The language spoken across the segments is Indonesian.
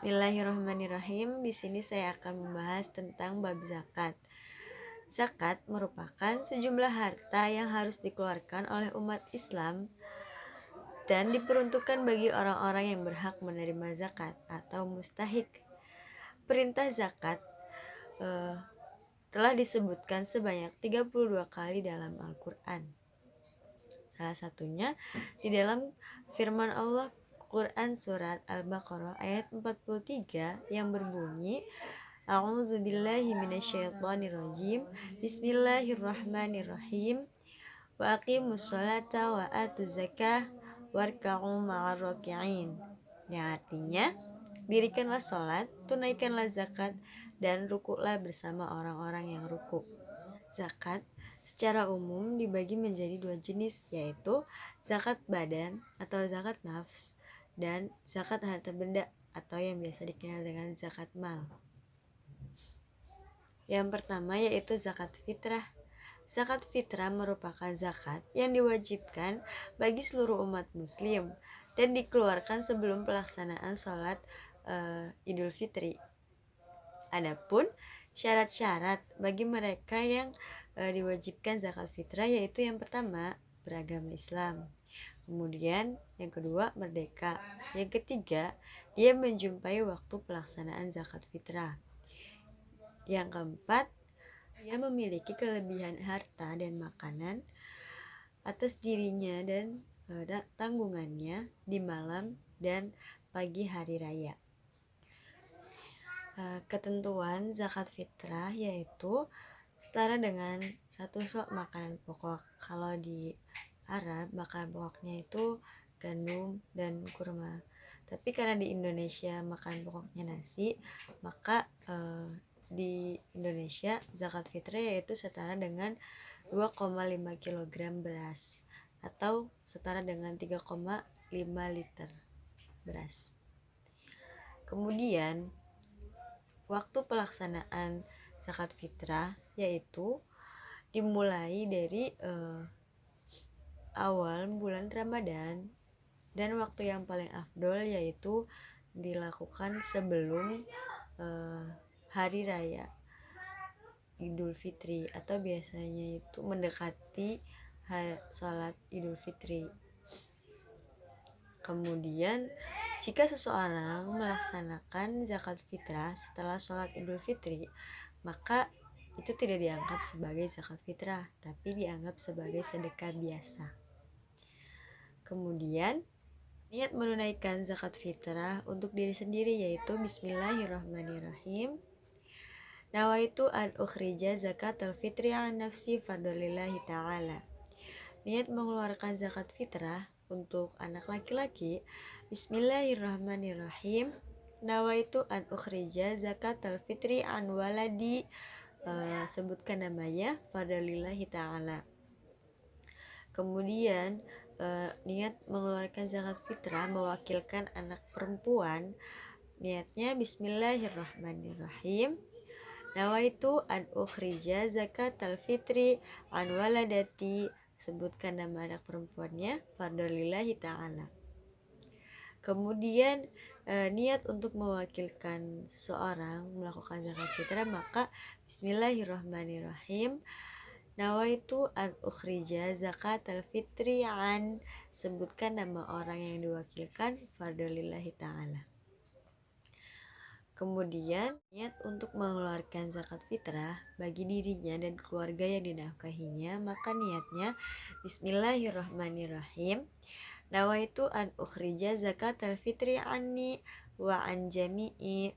Bismillahirrahmanirrahim. Di sini saya akan membahas tentang bab zakat. Zakat merupakan sejumlah harta yang harus dikeluarkan oleh umat Islam dan diperuntukkan bagi orang-orang yang berhak menerima zakat atau mustahik. Perintah zakat telah disebutkan sebanyak 32 kali dalam Al-Quran. Salah satunya di dalam firman Allah Quran surat Al-Baqarah ayat 43 yang berbunyi A'udzubillahi minasyaitonirrajim. Bismillahirrahmanirrahim. Wa aqimus sholata wa atuz zakah warka'u ma'ar raki'in. Yang artinya, dirikanlah sholat, tunaikanlah zakat, dan rukuklah bersama orang-orang yang rukuk. Zakat secara umum dibagi menjadi dua jenis, yaitu zakat badan atau zakat nafs dan zakat harta benda atau yang biasa dikenal dengan zakat mal. Yang pertama yaitu zakat fitrah. Zakat fitrah merupakan zakat yang diwajibkan bagi seluruh umat muslim dan dikeluarkan sebelum pelaksanaan sholat Idul Fitri. Adapun syarat-syarat bagi mereka yang diwajibkan zakat fitrah yaitu yang pertama, beragama Islam. Kemudian yang kedua, merdeka. Yang ketiga, dia menjumpai waktu pelaksanaan zakat fitrah. Yang keempat, dia memiliki kelebihan harta dan makanan atas dirinya dan tanggungannya di malam dan pagi hari raya. Ketentuan zakat fitrah yaitu setara dengan satu sok makanan pokok. Kalau di Arab makanan pokoknya itu gandum dan kurma. Tapi karena di Indonesia makanan pokoknya nasi, maka di Indonesia zakat fitrah yaitu setara dengan 2,5 kg beras atau setara dengan 3,5 liter beras. Kemudian waktu pelaksanaan zakat fitrah yaitu dimulai dari awal bulan Ramadan dan waktu yang paling afdol yaitu dilakukan sebelum hari raya Idul Fitri atau biasanya itu mendekati sholat Idul Fitri. Kemudian jika seseorang melaksanakan zakat fitrah setelah sholat Idul Fitri, maka itu tidak dianggap sebagai zakat fitrah, tapi dianggap sebagai sedekah biasa. Kemudian niat menunaikan zakat fitrah untuk diri sendiri yaitu Bismillahirrahmanirrahim. Nawaitu an ukhrija zakatal fitri an nafsi fardolillahi ta'ala. Niat mengeluarkan zakat fitrah untuk anak laki-laki. Bismillahirrahmanirrahim. Nawaitu an ukhrija zakatal fitri an waladi. Sebutkan namanya fardolillahi ta'ala. Kemudian niat mengeluarkan zakat fitrah mewakilkan anak perempuan. Niatnya Bismillahirrahmanirrahim. Nawaitu an ukhrija zakatal fitri an waladati. Sebutkan nama anak perempuannya fardolillahi ta'ala. Kemudian niat untuk mewakilkan seseorang melakukan zakat fitrah, maka Bismillahirrahmanirrahim. Nawaitu an ukhrija zakatal fitri an. Sebutkan nama orang yang diwakilkan fardolillahi ta'ala. Kemudian niat untuk mengeluarkan zakat fitrah bagi dirinya dan keluarga yang dinafkahinya, maka niatnya Bismillahirrahmanirrahim. Nawaitu an ukhrija zakatal fitri anni wa an jami'i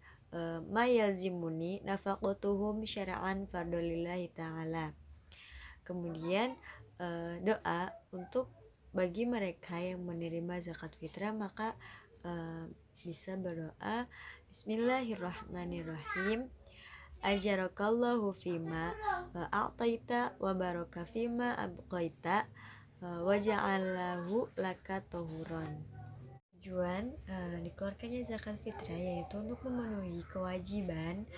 ma yalzimuni nafaqatuhum syara'an fardolillahi ta'ala. Kemudian doa untuk bagi mereka yang menerima zakat fitrah, maka bisa berdoa Bismillahirrahmanirrahim. Ajarakallahu fima wa a'taita wa baraka fima abqaita wa ja'alahu laka tahuran. Tujuan dikeluarkannya zakat fitrah yaitu untuk memenuhi kewajiban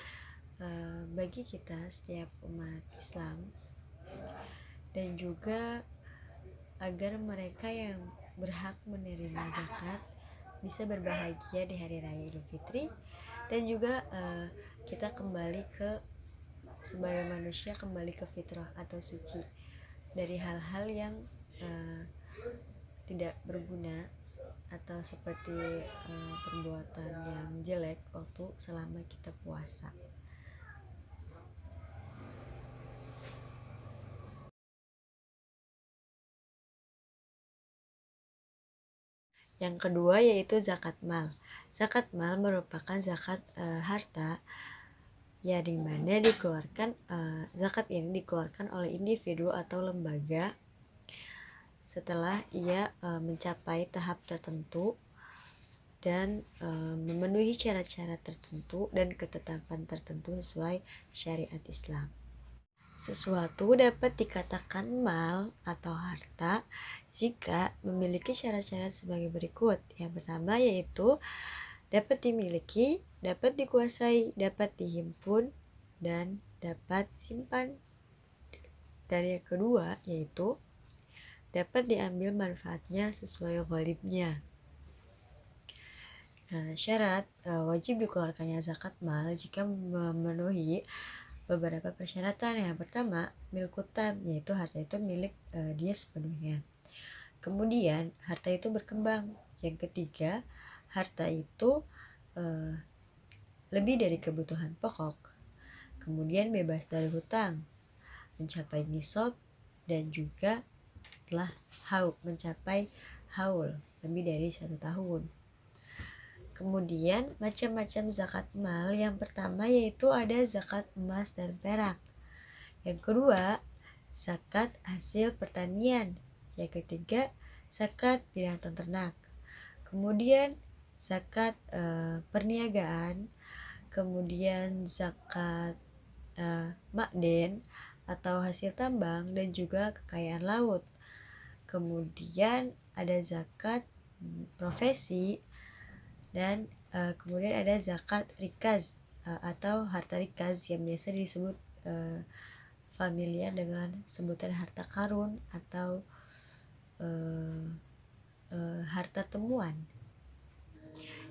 bagi kita setiap umat Islam dan juga agar mereka yang berhak menerima zakat bisa berbahagia di hari raya Idul Fitri dan juga kita kembali ke sebagai manusia kembali ke fitrah atau suci dari hal-hal yang tidak berguna atau seperti perbuatan yang jelek waktu selama kita puasa. Yang kedua yaitu zakat mal. Zakat mal merupakan zakat harta ya, di mana dikeluarkan zakat ini dikeluarkan oleh individu atau lembaga setelah ia mencapai tahap tertentu dan memenuhi syarat-syarat tertentu dan ketetapan tertentu sesuai syariat Islam. Sesuatu dapat dikatakan mal atau harta jika memiliki syarat-syarat sebagai berikut. Yang pertama yaitu dapat dimiliki, dapat dikuasai, dapat dihimpun, dan dapat simpan. Dan yang kedua yaitu dapat diambil manfaatnya sesuai ghalibnya. Nah, syarat wajib dikeluarkannya zakat mal jika memenuhi beberapa persyaratan. Yang pertama, milkutam, yaitu harta itu milik dia sepenuhnya. Kemudian, harta itu berkembang. Yang ketiga, harta itu lebih dari kebutuhan pokok. Kemudian bebas dari hutang, mencapai nisab, dan juga telah mencapai haul lebih dari 1 tahun. Kemudian macam-macam zakat mal, yang pertama yaitu ada zakat emas dan perak. Yang kedua, zakat hasil pertanian. Yang ketiga, zakat binatang ternak. Kemudian zakat perniagaan. Kemudian zakat makden atau hasil tambang dan juga kekayaan laut. Kemudian ada zakat profesi, dan kemudian ada zakat rikaz atau harta rikaz yang biasa disebut familiar dengan sebutan harta karun atau harta temuan.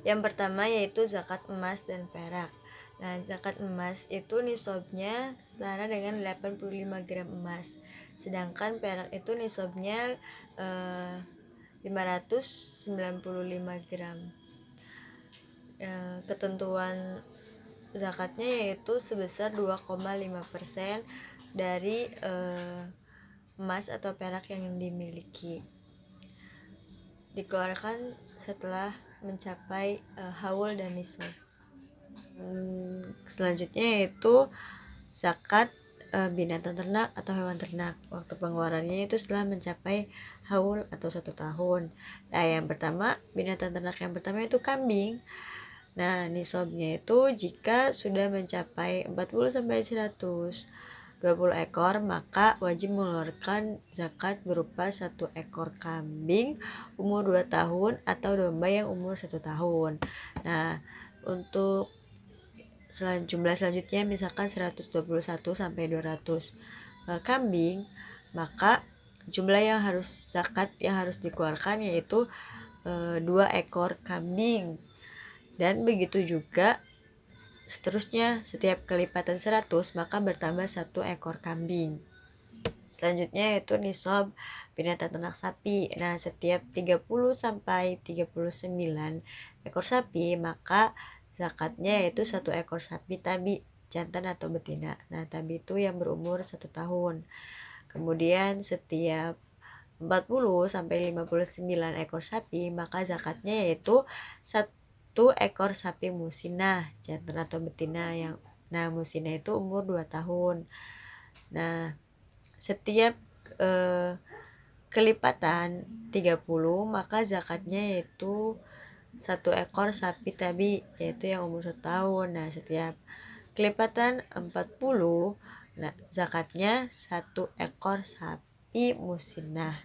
Yang pertama yaitu zakat emas dan perak. Nah, zakat emas itu nisabnya setara dengan 85 gram emas. Sedangkan perak itu nisabnya 595 gram. Ketentuan zakatnya yaitu sebesar 2,5% dari emas atau perak yang dimiliki. Dikeluarkan setelah mencapai haul dan nisab. Selanjutnya yaitu zakat binatang ternak atau hewan ternak. Waktu pengeluarannya itu setelah mencapai haul atau 1 tahun. Nah, yang pertama binatang ternak yang pertama itu kambing. Nah, nisabnya itu jika sudah mencapai 40-120 ekor, maka wajib mengeluarkan zakat berupa 1 ekor kambing umur 2 tahun atau domba yang umur 1 tahun. Nah, untuk jumlah selanjutnya misalkan 121-200 kambing, maka jumlah yang harus zakat yang harus dikeluarkan yaitu 2 ekor kambing. Dan begitu juga seterusnya, setiap kelipatan 100 maka bertambah 1 ekor kambing. Selanjutnya yaitu nisab binatang ternak sapi. Nah, setiap 30-39 ekor sapi maka zakatnya yaitu 1 ekor sapi tabi, jantan atau betina. Nah, tabi itu yang berumur 1 tahun. Kemudian setiap 40-59 ekor sapi maka zakatnya yaitu 1 ekor sapi musinah, jantan atau betina yang musinah itu umur 2 tahun. Nah, setiap kelipatan 30 maka zakatnya yaitu 1 ekor sapi tabi yaitu yang umur 1 tahun. Nah, setiap kelipatan 40 zakatnya 1 ekor sapi musinah.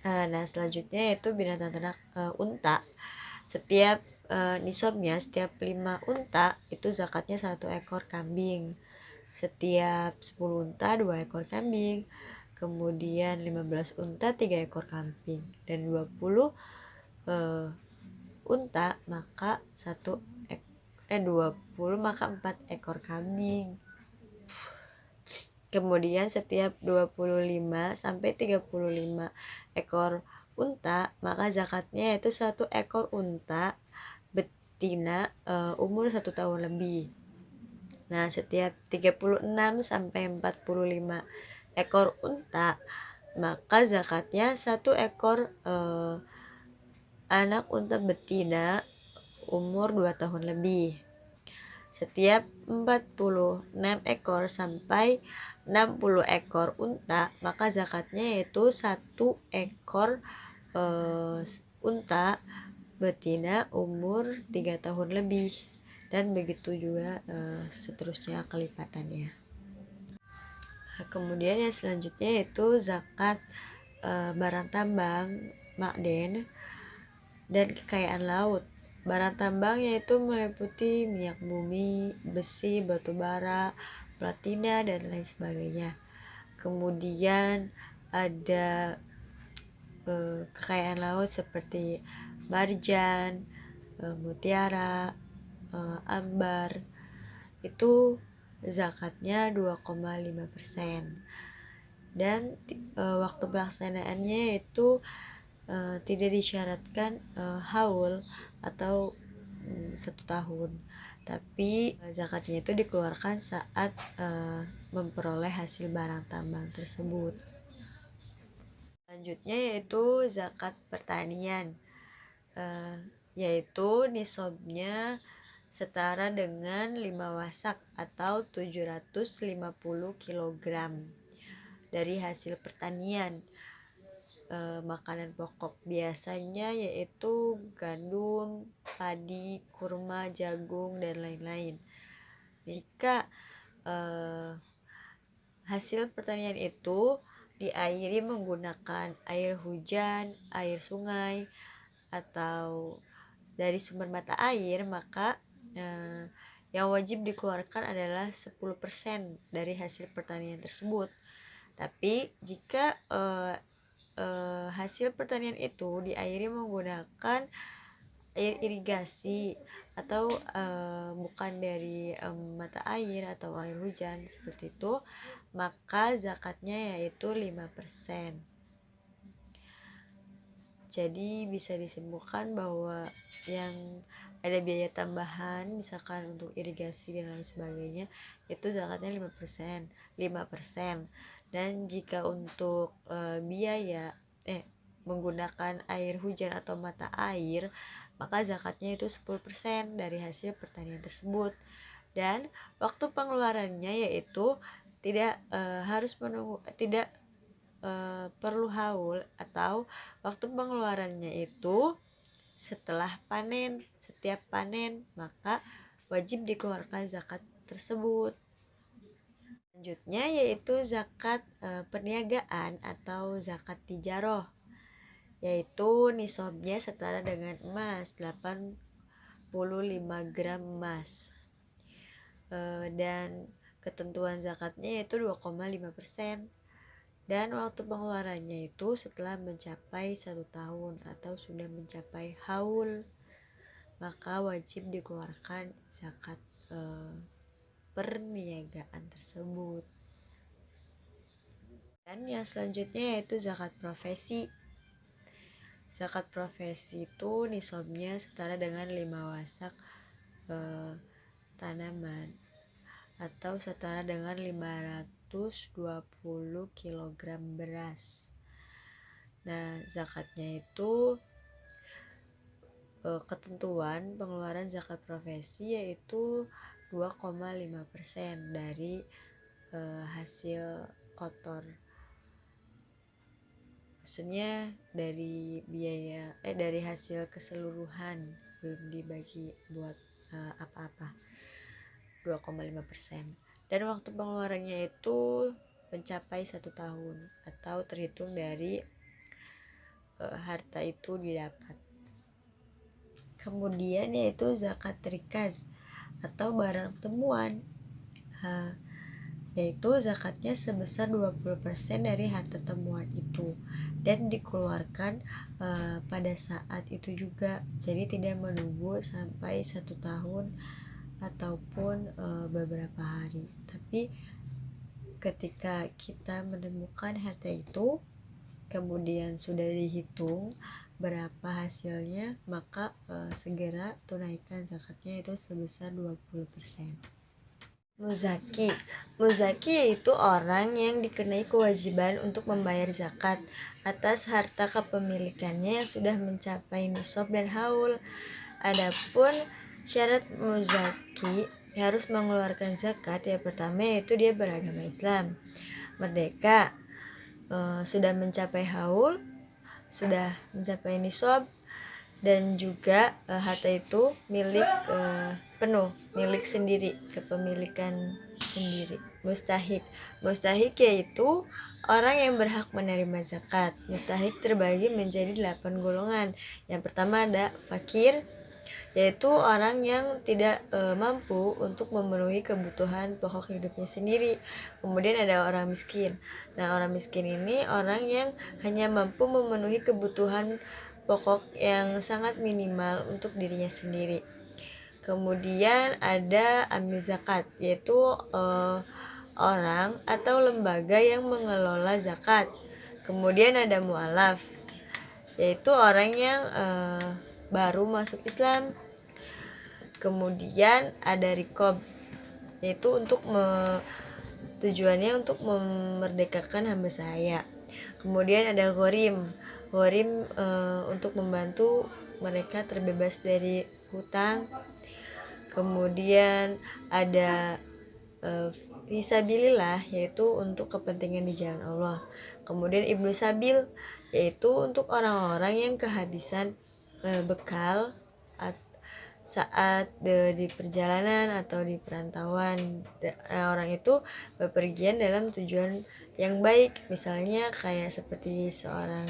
Nah, selanjutnya yaitu binatang ternak unta. Setiap nisabnya setiap 5 unta itu zakatnya 1 ekor kambing. Setiap 10 unta 2 ekor kambing. Kemudian 15 unta 3 ekor kambing. Dan 20 unta maka 20 maka 4 ekor kambing. Kemudian setiap 25 sampai 35 ekor unta maka zakatnya yaitu 1 ekor unta betina umur 1 tahun lebih. Nah, setiap 36 sampai 45 ekor unta maka zakatnya 1 ekor anak unta betina umur 2 tahun lebih. Setiap 46 ekor sampai 60 ekor unta maka zakatnya yaitu 1 ekor unta betina umur 3 tahun lebih, dan begitu juga seterusnya kelipatannya. Nah, kemudian yang selanjutnya yaitu zakat barang tambang, makden, dan kekayaan laut. Barang tambang yaitu meliputi minyak bumi, besi, batu bara, platina, dan lain sebagainya. Kemudian ada kekayaan laut seperti marjan, mutiara, ambar. Itu zakatnya 2,5%. Dan waktu pelaksanaannya itu tidak disyaratkan haul atau 1 tahun, tapi zakatnya itu dikeluarkan saat memperoleh hasil barang tambang tersebut. Selanjutnya yaitu zakat pertanian, yaitu nisabnya setara dengan 5 wasak atau 750 kg dari hasil pertanian. Makanan pokok biasanya yaitu gandum, padi, kurma, jagung, dan lain-lain. Jika hasil pertanian itu diairi menggunakan air hujan, air sungai, atau dari sumber mata air, maka yang wajib dikeluarkan adalah 10% dari hasil pertanian tersebut. Tapi jika hasil pertanian itu diairi menggunakan air irigasi atau bukan dari mata air atau air hujan seperti itu, maka zakatnya yaitu 5%. Jadi bisa disimpulkan bahwa yang ada biaya tambahan misalkan untuk irigasi dan lain sebagainya itu zakatnya 5%. Dan jika untuk biaya menggunakan air hujan atau mata air, maka zakatnya itu 10% dari hasil pertanian tersebut. Dan waktu pengeluarannya yaitu tidak harus menunggu, tidak perlu haul, atau waktu pengeluarannya itu setelah panen. Setiap panen maka wajib dikeluarkan zakat tersebut. Selanjutnya yaitu zakat perniagaan atau zakat tijaroh, yaitu nisabnya setara dengan emas 85 gram emas, dan ketentuan zakatnya yaitu 2,5%. Dan waktu pengeluarannya itu setelah mencapai 1 tahun atau sudah mencapai haul, maka wajib dikeluarkan zakat perniagaan tersebut. Dan yang selanjutnya yaitu zakat profesi. Zakat profesi itu nisabnya setara dengan 5 wasak tanaman atau setara dengan 520 kg beras. Nah, zakatnya itu ketentuan pengeluaran zakat profesi yaitu 2,5% dari hasil kotor. Maksudnya dari biaya dari hasil keseluruhan, belum dibagi buat apa-apa. 2,5%. Dan waktu pengeluarannya itu mencapai 1 tahun atau terhitung dari harta itu didapat. Kemudian yaitu zakat rikaz atau barang temuan. yaitu zakatnya sebesar 20% dari harta temuan itu, dan dikeluarkan pada saat itu juga, jadi tidak menunggu sampai 1 tahun ataupun beberapa hari. Tapi ketika kita menemukan harta itu, kemudian sudah dihitung berapa hasilnya, maka segera tunaikan zakatnya itu sebesar 20%. Muzaki. Muzaki yaitu orang yang dikenai kewajiban untuk membayar zakat atas harta kepemilikannya yang sudah mencapai nisab dan haul. Adapun syarat muzaki harus mengeluarkan zakat, yang pertama yaitu dia beragama Islam, merdeka, sudah mencapai haul, sudah mencapai nisab, dan juga harta itu milik penuh, milik sendiri, kepemilikan sendiri. Mustahik yaitu orang yang berhak menerima zakat. Mustahik terbagi menjadi 8 golongan. Yang pertama ada fakir, yaitu orang yang tidak mampu untuk memenuhi kebutuhan pokok hidupnya sendiri. Kemudian ada orang miskin. Nah, orang miskin ini orang yang hanya mampu memenuhi kebutuhan pokok yang sangat minimal untuk dirinya sendiri. Kemudian ada amil zakat, yaitu orang atau lembaga yang mengelola zakat. Kemudian ada mu'alaf, yaitu orang yang baru masuk Islam. Kemudian ada rikob, yaitu tujuannya untuk memerdekakan hamba sahaya. Kemudian ada ghorim untuk membantu mereka terbebas dari hutang. Kemudian ada fisabilillah, yaitu untuk kepentingan di jalan Allah. Kemudian ibnu sabil, yaitu untuk orang-orang yang kehabisan bekal saat di perjalanan atau di perantauan. Orang itu bepergian dalam tujuan yang baik, misalnya kayak seperti seorang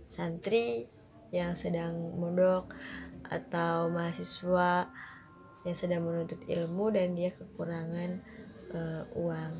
santri yang sedang mondok atau mahasiswa yang sedang menuntut ilmu dan dia kekurangan uang.